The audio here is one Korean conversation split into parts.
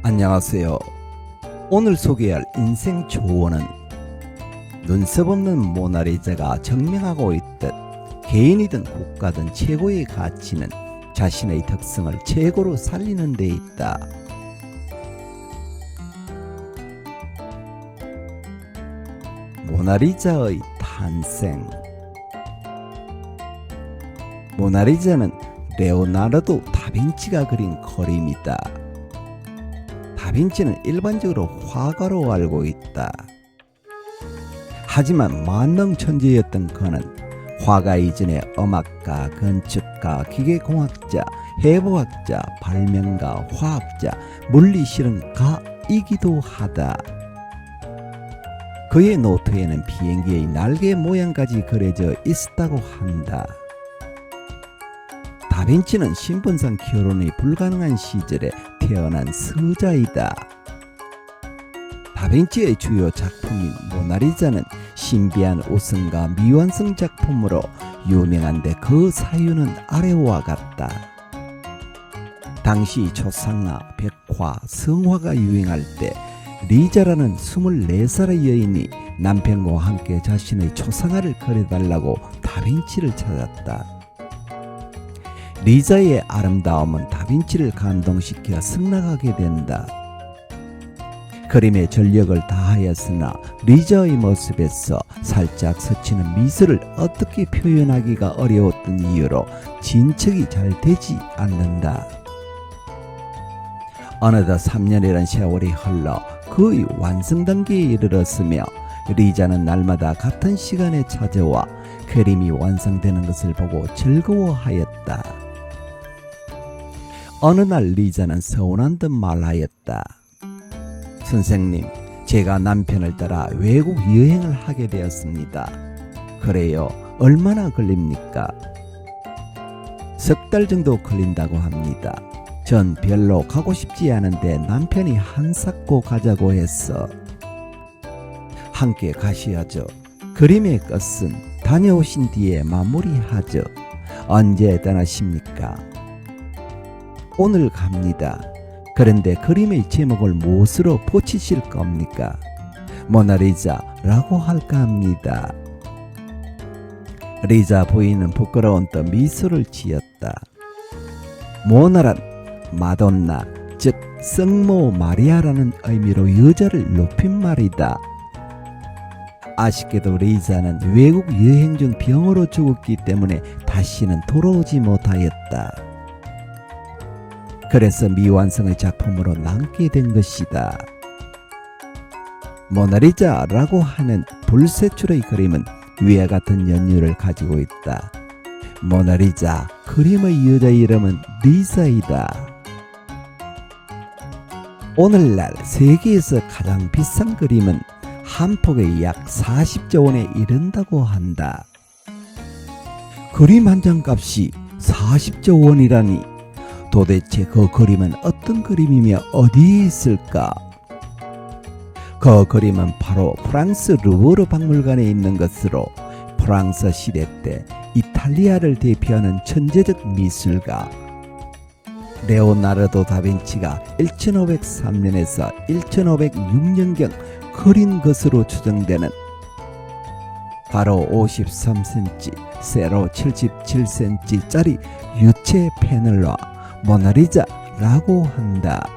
안녕하세요. 오늘 소개할 인생 조언은 눈썹 없는 모나리자가 증명하고 있듯 개인이든 국가든 최고의 가치는 자신의 특성을 최고로 살리는 데 있다. 모나리자의 탄생. 모나리자는 레오나르도 다빈치가 그린 그림이다. 다빈치는 일반적으로 화가로 알고 있다. 하지만 만능천재였던 그는 화가 이전에 음악가, 건축가, 기계공학자, 해부학자, 발명가, 화학자, 물리실험가이기도 하다. 그의 노트에는 비행기의 날개 모양까지 그려져 있었다고 한다. 다빈치는 신분상 결혼이 불가능한 시절에 태어난 서자이다. 다빈치의 주요 작품인 모나리자는 신비한 우승과 미완성 작품으로 유명한데 그 사유는 아래와 같다. 당시 초상화, 벽화, 성화가 유행할 때 리자라는 24살의 여인이 남편과 함께 자신의 초상화를 그려달라고 다빈치를 찾았다. 리자의 아름다움은 다빈치를 감동시켜 승낙하게 된다. 그림에 전력을 다하였으나 리자의 모습에서 살짝 스치는 미소를 어떻게 표현하기가 어려웠던 이유로 진척이 잘 되지 않는다. 어느덧 3년이란 세월이 흘러 거의 완성 단계에 이르렀으며 리자는 날마다 같은 시간에 찾아와 그림이 완성되는 것을 보고 즐거워하였다. 어느 날 리자는 서운한 듯 말하였다. 선생님, 제가 남편을 따라 외국 여행을 하게 되었습니다. 그래요, 얼마나 걸립니까? 3달 정도 걸린다고 합니다. 전 별로 가고 싶지 않은데 남편이 한사코 가자고 했어. 함께 가셔야죠. 그림의 끝은 다녀오신 뒤에 마무리하죠. 언제 떠나십니까? 오늘 갑니다. 그런데 그림의 제목을 무엇으로 붙이실 겁니까? 모나리자라고 할까 합니다. 리자 부인은 부끄러운 듯 미소를 지었다. 모나란 마돈나, 즉 성모 마리아라는 의미로 여자를 높인 말이다. 아쉽게도 리자는 외국 여행 중 병으로 죽었기 때문에 다시는 돌아오지 못하였다. 그래서 미완성의 작품으로 남게 된 것이다. 모나리자라고 하는 불세출의 그림은 위와 같은 연유를 가지고 있다. 모나리자, 그림의 여자 이름은 리자이다. 오늘날 세계에서 가장 비싼 그림은 한 폭에 약 40조 원에 이른다고 한다. 그림 한 장 값이 40조 원이라니 도대체 그 그림은 어떤 그림이며 어디에 있을까? 그 그림은 바로 프랑스 루브르 박물관에 있는 것으로 프랑스 시대 때 이탈리아를 대표하는 천재적 미술가 레오나르도 다빈치가 1503년에서 1506년경 그린 것으로 추정되는 가로 53cm, 세로 77cm짜리 유체 패널과 모나리자라고 한다.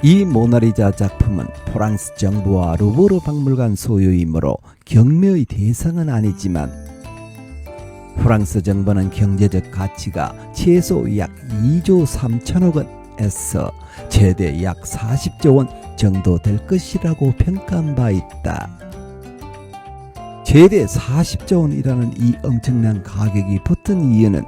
이 모나리자 작품은 프랑스 정부와 루브르 박물관 소유이므로 경매의 대상은 아니지만 프랑스 정부는 경제적 가치가 최소 약 2조 3천억 원에서 최대 약 40조 원 정도 될 것이라고 평가한 바 있다. 최대 40조 원이라는 이 엄청난 가격이 붙은 이유는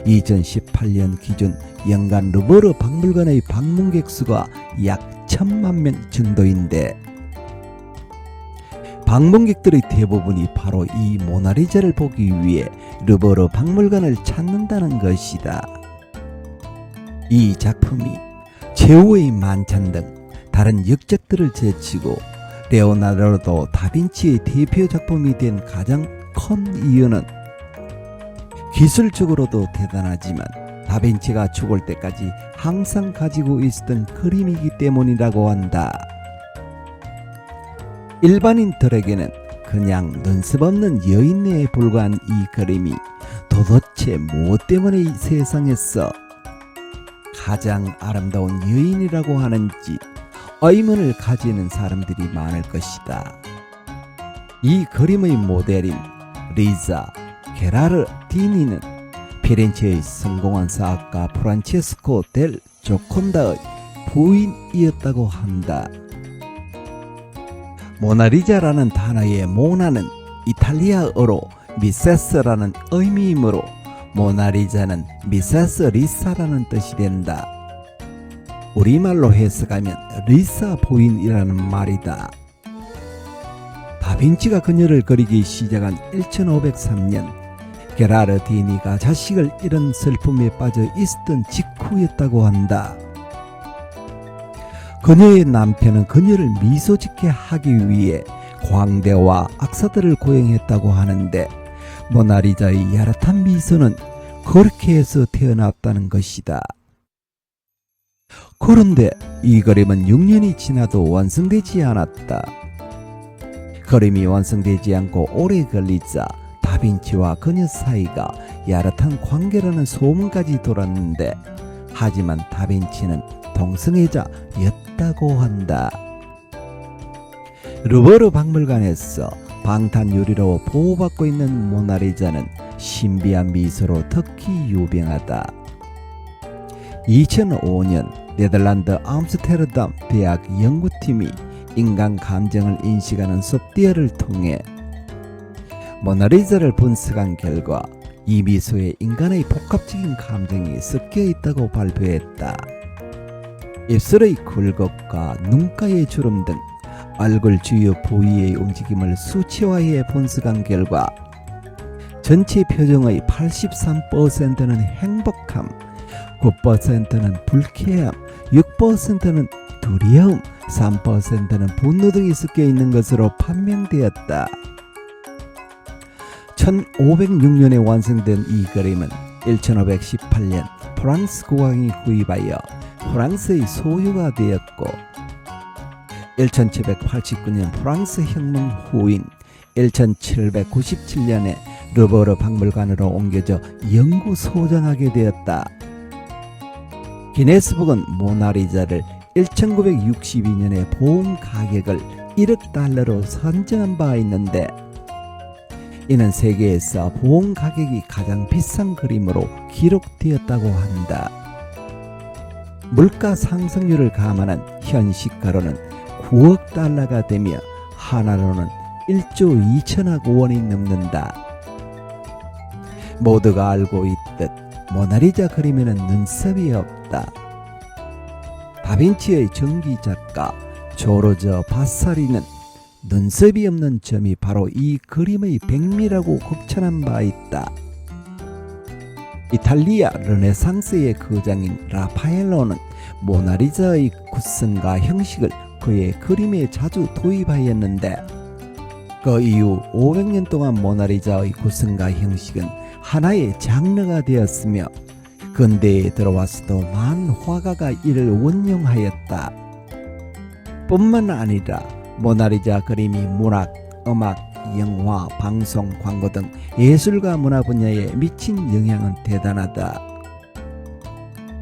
2018년 기준 연간 루브르 박물관의 방문객 수가 약 1,000만 명 정도인데 방문객들의 대부분이 바로 이 모나리자를 보기 위해 루브르 박물관을 찾는다는 것이다. 이 작품이 최후의 만찬 등 다른 역작들을 제치고 레오나르도 다빈치의 대표 작품이 된 가장 큰 이유는 기술적으로도 대단하지만 다빈치가 죽을 때까지 항상 가지고 있었던 그림이기 때문이라고 한다. 일반인들에게는 그냥 눈썹 없는 여인네에 불과한 이 그림이 도대체 무엇 때문에 이 세상에서 가장 아름다운 여인이라고 하는지 의문을 가지는 사람들이 많을 것이다. 이 그림의 모델인 리자 게라르디니는 피렌체의 성공한 사학가 프란체스코 델 조콘다의 부인이었다고 한다. 모나리자라는 단어의 모나는 이탈리아어로 미세스라는 의미이므로 모나리자는 미세스 리사라는 뜻이 된다. 우리말로 해석하면 리사 부인이라는 말이다. 다빈치가 그녀를 그리기 시작한 1503년 게라르디니가 자식을 잃은 슬픔에 빠져 있었던 직후였다고 한다. 그녀의 남편은 그녀를 미소 짓게 하기 위해 광대와 악사들을 고용했다고 하는데 모나리자의 야릇한 미소는 그렇게 해서 태어났다는 것이다. 그런데 이 그림은 6년이 지나도 완성되지 않았다. 그림이 완성되지 않고 오래 걸리자 다빈치와 그녀 사이가 야릇한 관계라는 소문까지 돌았는데 하지만 다빈치는 동성애자였다고 한다. 루브르 박물관에서 방탄유리로 보호받고 있는 모나리자는 신비한 미소로 특히 유명하다. 2005년 네덜란드 암스테르담 대학 연구팀이 인간 감정을 인식하는 소프트웨어를 통해 모나리자를 분석한 결과 이 미소에 인간의 복합적인 감정이 섞여 있다고 발표했다. 입술의 굴곡과 눈가의 주름 등 얼굴 주요 부위의 움직임을 수치화해 분석한 결과 전체 표정의 83%는 행복함, 9%는 불쾌함, 6%는 두려움, 3%는 분노 등이 섞여 있는 것으로 판명되었다. 1506년에 완성된 이 그림은 1518년 프랑스 국왕이 구입하여 프랑스의 소유가 되었고 1789년 프랑스 혁명 후인 1797년에 루브르 박물관으로 옮겨져 영구 소장하게 되었다. 기네스북은 모나리자를 1962년에 보험 가격을 1억 달러로 선정한 바 있는데 이는 세계에서 보험 가격이 가장 비싼 그림으로 기록되었다고 한다. 물가 상승률을 감안한 현 시가로는 9억 달러가 되며 하나로는 1조 2천억 원이 넘는다. 모두가 알고 있듯 모나리자 그림에는 눈썹이 없다. 다빈치의 전기작가 조르조 바사리는 눈썹이 없는 점이 바로 이 그림의 백미라고 극찬한 바 있다. 이탈리아 르네상스의 거장인 라파엘로는 모나리자의 구성과 형식을 그의 그림에 자주 도입하였는데 그 이후 500년 동안 모나리자의 구성과 형식은 하나의 장르가 되었으며 근대에 들어와서도 많은 화가가 이를 원용하였다. 뿐만 아니라 모나리자 그림이 문학, 음악, 영화, 방송, 광고 등 예술과 문화 분야에 미친 영향은 대단하다.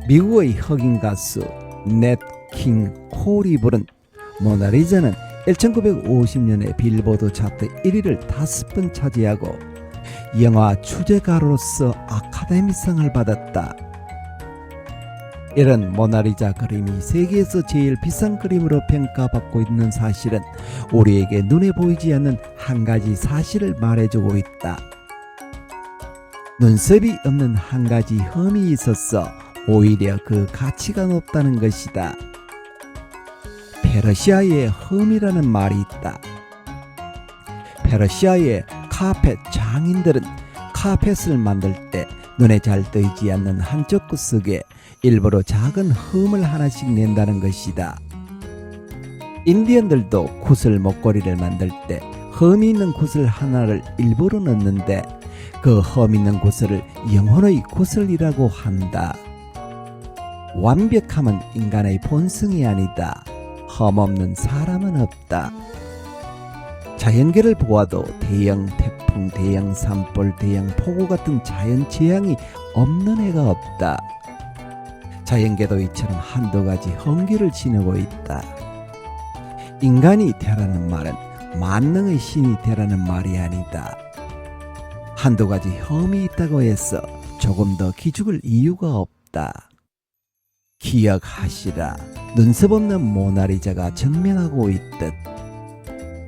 미국의 흑인 가수 넷 킹 콜이 부른 모나리자는 1950년에 빌보드 차트 1위를 5번 차지하고 영화 주제가로서 아카데미상을 받았다. 이런 모나리자 그림이 세계에서 제일 비싼 그림으로 평가받고 있는 사실은 우리에게 눈에 보이지 않는 한 가지 사실을 말해주고 있다. 눈썹이 없는 한 가지 흠이 있어서 오히려 그 가치가 높다는 것이다. 페르시아의 흠이라는 말이 있다. 페르시아의 카펫 장인들은 카펫을 만들 때 눈에 잘 띄지 않는 한쪽 구석에 일부러 작은 흠을 하나씩 낸다는 것이다. 인디언들도 구슬 목걸이를 만들 때 흠이 있는 구슬 하나를 일부러 넣는데 그 흠 있는 구슬을 영혼의 구슬이라고 한다. 완벽함은 인간의 본성이 아니다. 흠 없는 사람은 없다. 자연계를 보아도 대형 태풍, 대형 산불, 대형 폭우 같은 자연 재앙이 없는 해가 없다. 자연계도 이처럼 한두 가지 흠기를 지니고 있다. 인간이 되라는 말은 만능의 신이 되라는 말이 아니다. 한두 가지 흠이 있다고 해서 조금 더 기죽을 이유가 없다. 기억하시라. 눈썹 없는 모나리자가 증명하고 있듯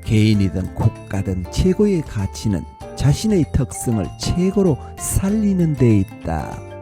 개인이든 국가든 최고의 가치는 자신의 특성을 최고로 살리는 데 있다.